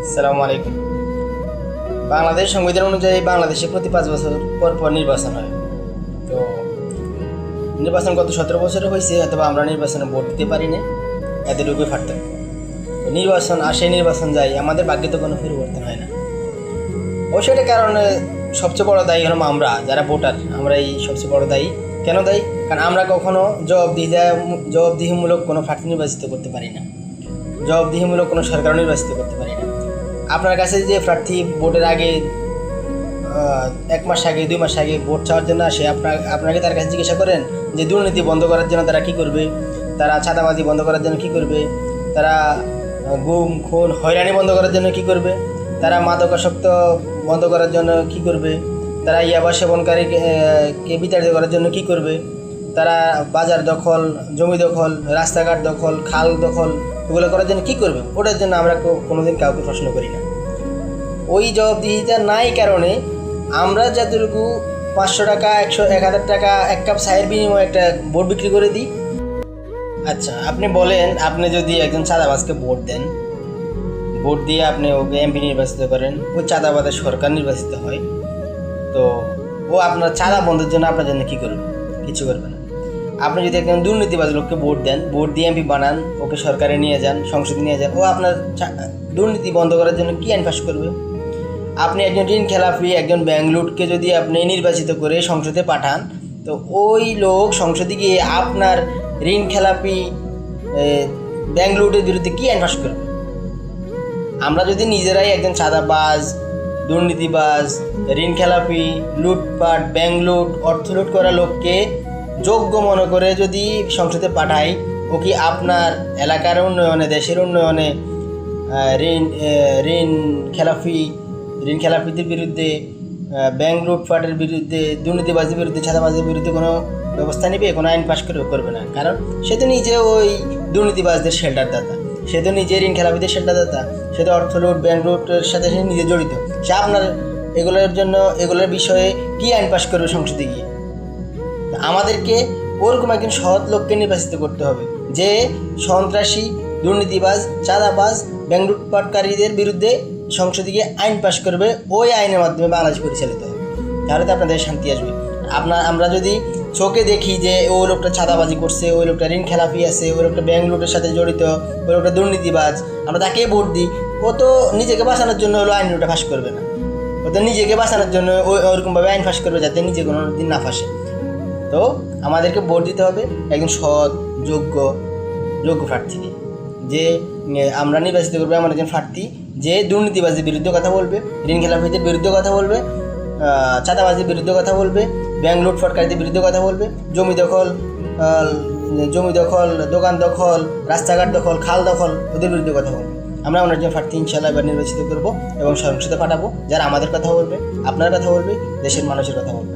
আসসালামু আলাইকুম। বাংলাদেশ সংবিধান অনুযায়ী বাংলাদেশে প্রতি 5 বছর পর পর নির্বাচন হয়। তো নির্বাচন গত 17 বছরে হয়েছে, অথবা আমরা নির্বাচনে ভোট দিতে পারি না, এতটুকুই পারতাম। নির্বাচন আসে, নির্বাচন যায়, আমাদের ভাগ্যে তো কোনো পরিবর্তন হয় না। অবশ্যই এটা কারণে সবচেয়ে বড় দায়ী হলাম আমরা যারা ভোটার, আমরা এই সবচেয়ে বড় দায়ী। কেন দায়ী? কারণ আমরা কখনো জবাবদিহিমূলক কোনো প্রার্থী নির্বাচিত করতে পারি না, জবাবদিহিমূলক কোনো সরকার নির্বাচিত করতে পারি না। আপনার কাছে যে প্রার্থী ভোটের আগে 1 মাস আগে 2 মাস আগে ভোট চাওয়ার জন্য আসে, আপনাকে তার কাছে জিজ্ঞাসা করেন যে দুর্নীতি বন্ধ করার জন্য তারা কী করবে, তারা চাঁদাবাজি বন্ধ করার জন্য কী করবে, তারা গুম খুন হয়রানি বন্ধ করার জন্য কী করবে, তারা মাদকাসক্ত বন্ধ করার জন্য কী করবে, তারা ইয়াবা সেবনকারীকে বিতাড়িত করার জন্য কী করবে, তারা বাজার দখল, জমি দখল, রাস্তাঘাট দখল, খাল দখল এগুলো করার জন্য কী করবে, ওটার জন্য আমরা কোনোদিন কাউকে প্রশ্ন করি না। ওই জবাবদিহিতা নাই কারণে আমরা যতটুকু 500 টাকা 1000 টাকা 1 কাপ চায়ের বিনিময়ে একটা ভোট বিক্রি করে দিই। আচ্ছা, আপনি বলেন, আপনি যদি একজন চাঁদাবাজকে ভোট দেন, ভোট দিয়ে আপনি ওকে এমপি নির্বাচিত করেন, ওই চাঁদাবাজের সরকার নির্বাচিত হয়, তো ও আপনার চাঁদা বন্ধের জন্য আপনার জন্য কী করবে? কিছু করবে না। আপনি যদি একজন দুর্নীতিবাজ লোককে ভোট দেন, ভোট দিয়ে এমপি বানান, ওকে সরকারে নিয়ে যান, সংসদে নিয়ে যান, ও আপনার দুর্নীতি বন্ধ করার জন্য কী আইন পাস করবে? আপনি একজন ঋণ খেলাপি, একজন ব্যাংক লুটকে যদি আপনি নির্বাচিত করে সংসদে পাঠান, তো ওই লোক সংসদে গিয়ে আপনার ঋণ খেলাপি ব্যাংক লুটের বিরুদ্ধে কী আইন পাস করবে? আমরা যদি নিজেরাই একজন চাঁদাবাজ, দুর্নীতিবাজ, ঋণ খেলাপি, লুটপাট, ব্যাংক লুট, অর্থ লুট করা লোককে যোগ্য মনে করে যদি সংসদে পাঠাই, ও কি আপনার এলাকার উন্নয়নে, দেশের উন্নয়নে, ঋণ খেলাপিদের বিরুদ্ধে, ব্যাংক লুটপাটের বিরুদ্ধে, দুর্নীতিবাজের বিরুদ্ধে, ছাদাবাজের বিরুদ্ধে কোনো ব্যবস্থা নেবে? কোনো আইন পাশ করবে না। কারণ সে তো নিজে ওই দুর্নীতিবাজদের শেল্টার দাতা, সে তো নিজে ঋণ খেলাপিদের শেল্টার দাতা, সে তো অর্থ লুট, ব্যাংক লুটের সাথে সে নিজে জড়িত। সে আপনার এগুলোর বিষয়ে কী আইন পাশ করবে সংসদে গিয়ে? আমাদেরকে ওরকম একজন সৎ লোককে নির্বাচিত করতে হবে, যে সন্ত্রাসী, দুর্নীতিবাজ, চাঁদাবাজ, ব্যাংক লুটপাটকারীদের বিরুদ্ধে সংসদে গিয়ে আইন পাশ করবে। ওই আইনের মাধ্যমে বাংলাদেশ পরিচালিত হবে, তাহলে তো আপনাদের শান্তি আসবে। আমরা যদি চোখে দেখি যে ওই লোকটা চাঁদাবাজি করছে, ওই লোকটা ঋণ খেলাপি আছে, ওই লোকটা ব্যাংক লুটের সাথে জড়িত, ওই লোকটা দুর্নীতিবাজ, আমরা তাকে ভোট দিই, ও তো নিজেকে বাঁচানোর জন্য হলো আইনটা ফাঁস করবে না, ও তো নিজেকে বাঁচানোর জন্য ওরকমভাবে আইন ফাঁস করবে যাতে নিজে কোনো দিন না ফাঁসে। তো আমাদেরকে ভোট দিতে হবে একজন সৎ, যোগ্য প্রার্থীকে, যে আমরা নির্বাচিত করবো এমন একজন প্রার্থী যে দুর্নীতিবাজের বিরুদ্ধে কথা বলবে, ঋণ খেলাপিদের বিরুদ্ধে কথা বলবে, চাঁদাবাজির বিরুদ্ধে কথা বলবে, ব্যাংক লুটপাটকারীদের বিরুদ্ধে কথা বলবে, জমি দখল, দোকান দখল, রাস্তাঘাট দখল, খাল দখল, ওদের বিরুদ্ধে কথা বলবে। আমরা একজন প্রার্থী ইনশাআল্লাহ এবার নির্বাচিত করবো এবং সংসদে পাঠাবো, যারা আমাদের কথা বলবে, আপনার কথা বলবে, দেশের মানুষের কথা বলবে।